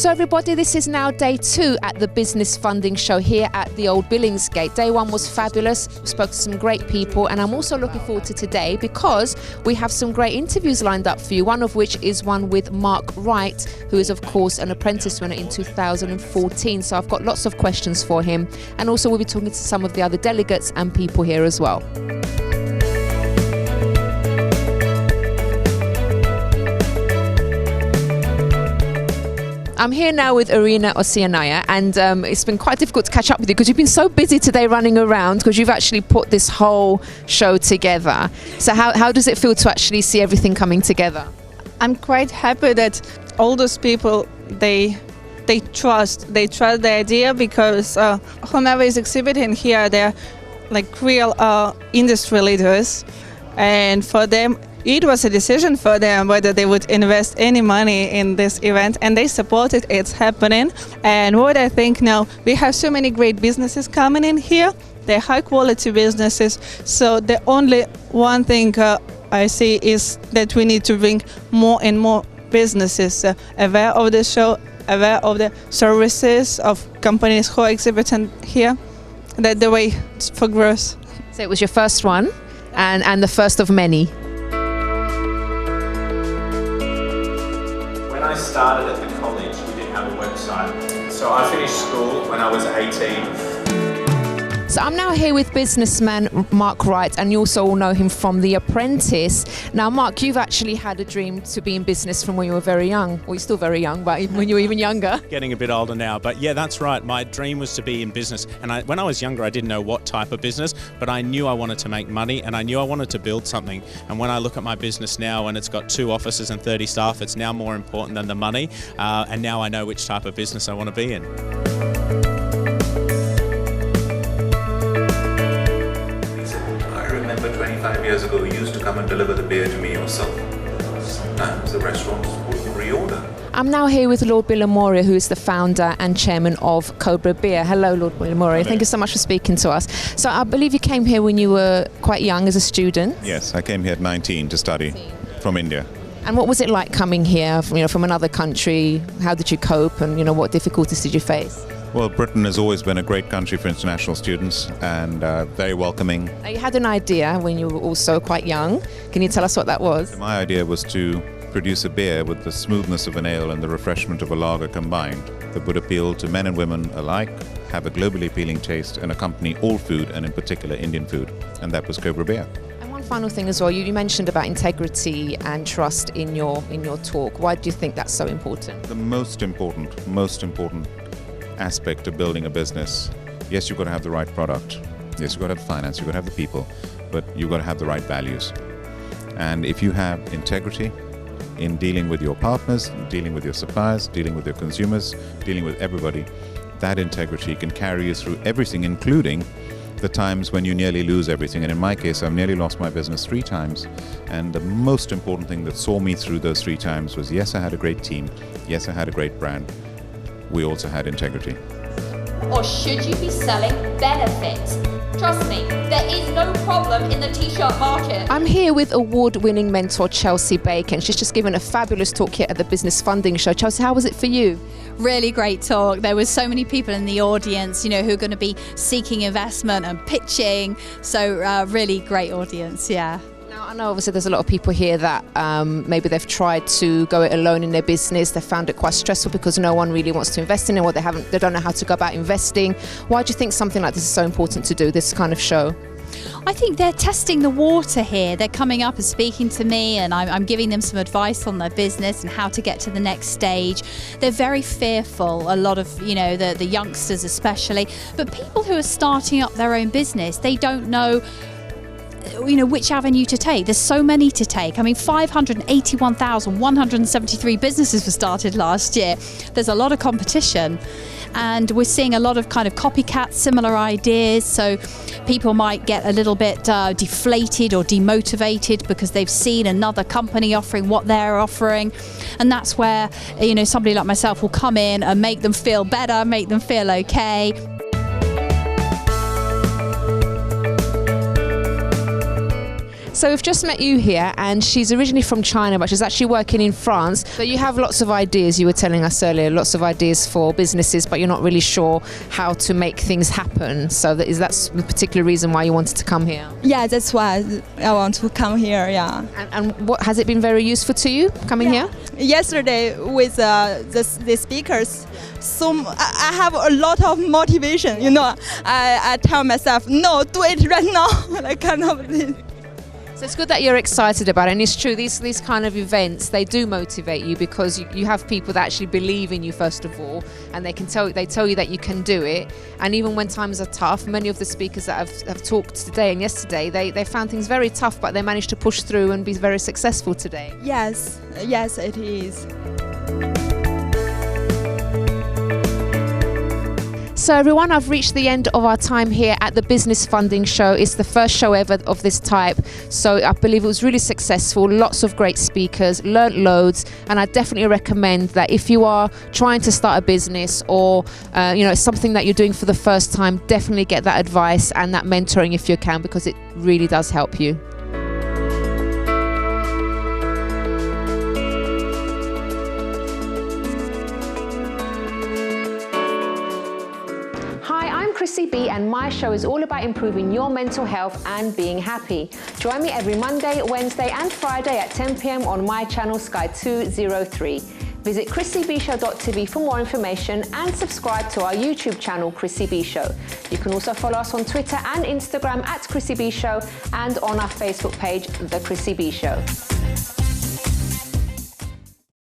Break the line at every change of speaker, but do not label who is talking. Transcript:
So everybody, this is now day 2 at the Business Funding Show here at the Old Billingsgate. Day 1 was fabulous, spoke to some great people, and I'm also looking forward to today because we have some great interviews lined up for you, one of which is one with Mark Wright, who is of course an apprentice winner in 2014. So I've got lots of questions for him, and also we'll be talking to some of the other delegates and people here as well. I'm here now with Irina Osianaya, and it's been quite difficult to catch up with you because you've been so busy today running around because you've actually put this whole show together. So how does it feel to actually see everything coming together?
I'm quite happy that all those people, they trust the idea, because whomever is exhibiting here, they're like real industry leaders, and for them it was a decision for them whether they would invest any money in this event, and they supported it's happening. And what I think now, we have so many great businesses coming in here. They're high quality businesses, so the only one thing I see is that we need to bring more and more businesses aware of the show, aware of the services of companies who are exhibiting here. That's the way for growth.
So it was your first one and the first of many.
When I started at the college, we didn't have a website. So I finished school when I was 18.
So I'm now here with businessman Mark Wright, and you also all know him from The Apprentice. Now, Mark, you've actually had a dream to be in business from when you were very young. Well, you're still very young, but when you were even younger.
Getting a bit older now, but yeah, that's right. My dream was to be in business, and when I was younger, I didn't know what type of business, but I knew I wanted to make money, and I knew I wanted to build something. And when I look at my business now, and it's got 2 offices and 30 staff, it's now more important than the money, and now I know which type of business I want to be in.
I remember 25 years ago, you used to come and deliver the beer to me yourself. Sometimes the restaurants would reorder.
I'm now here with Lord Bhimora, who is the founder and chairman of Cobra Beer. Hello, Lord Bhimora. Thank you so much for speaking to us. So I believe you came here when you were quite young as a student.
Yes, I came here at 19 to study from India.
And what was it like coming here from another country? How did you cope, and what difficulties did you face?
Well, Britain has always been a great country for international students, and very welcoming.
Now, you had an idea when you were also quite young. Can you tell us what that was?
My idea was to produce a beer with the smoothness of an ale and the refreshment of a lager combined that would appeal to men and women alike, have a globally appealing taste, and accompany all food, and in particular Indian food. And that was Cobra Beer.
And one final thing as well, you mentioned about integrity and trust in your talk. Why do you think that's so important?
The most important aspect of building a business. Yes, you've got to have the right product. Yes, you've got to have finance, you've got to have the people, but you've got to have the right values. And if you have integrity in dealing with your partners, dealing with your suppliers, dealing with your consumers, dealing with everybody, that integrity can carry you through everything, including the times when you nearly lose everything. And in my case, I've nearly lost my business 3 times. And the most important thing that saw me through those 3 times was, yes, I had a great team. Yes, I had a great brand. We also had integrity.
Or should you be selling benefits? Trust me, there is no problem in the t-shirt market.
I'm here with award-winning mentor Chelsea Bacon. She's just given a fabulous talk here at the Business Funding Show. Chelsea, how was it for you?
Really great talk. There was so many people in the audience, who are going to be seeking investment and pitching. So really great audience, yeah.
Now, I know obviously there's a lot of people here that maybe they've tried to go it alone in their business. They found it quite stressful because no one really wants to invest in it, or they don't know how to go about investing. Why do you think something like this is so important to do, this kind of show?
I think they're testing the water here. They're coming up and speaking to me, and I'm giving them some advice on their business and how to get to the next stage. They're very fearful, a lot of, the youngsters especially, but people who are starting up their own business, they don't know which avenue to take. There's so many to take. I mean, 581,173 businesses were started last year. There's a lot of competition, and we're seeing a lot of kind of copycat, similar ideas. So people might get a little bit deflated or demotivated because they've seen another company offering what they're offering, and that's where somebody like myself will come in and make them feel better, make them feel okay.
So we've just met you here, and she's originally from China, but she's actually working in France. So you have lots of ideas, you were telling us earlier, lots of ideas for businesses, but you're not really sure how to make things happen. So is that the particular reason why you wanted to come here?
Yeah, that's why I want to come here. Yeah.
And what has it been very useful to you coming here?
Yesterday with the speakers, so I have a lot of motivation. You know, I tell myself, no, do it right now. Like kind of thing.
So it's good that you're excited about it, and it's true, these kind of events, they do motivate you because you have people that actually believe in you first of all, and they tell you that you can do it. And even when times are tough, many of the speakers that have talked today and yesterday, they found things very tough, but they managed to push through and be very successful today.
Yes, it is.
So everyone, I've reached the end of our time here at the Business Funding Show. It's the first show ever of this type, so I believe it was really successful. Lots of great speakers, learnt loads, and I definitely recommend that if you are trying to start a business or it's something that you're doing for the first time, definitely get that advice and that mentoring if you can, because it really does help you. Chrissy B, and my show is all about improving your mental health and being happy. Join me every Monday, Wednesday and Friday at 10 p.m. on my channel Sky 203. Visit chrissybshow.tv for more information and subscribe to our YouTube channel Chrissy B Show. You can also follow us on Twitter and Instagram at Chrissy B Show and on our Facebook page The Chrissy B Show.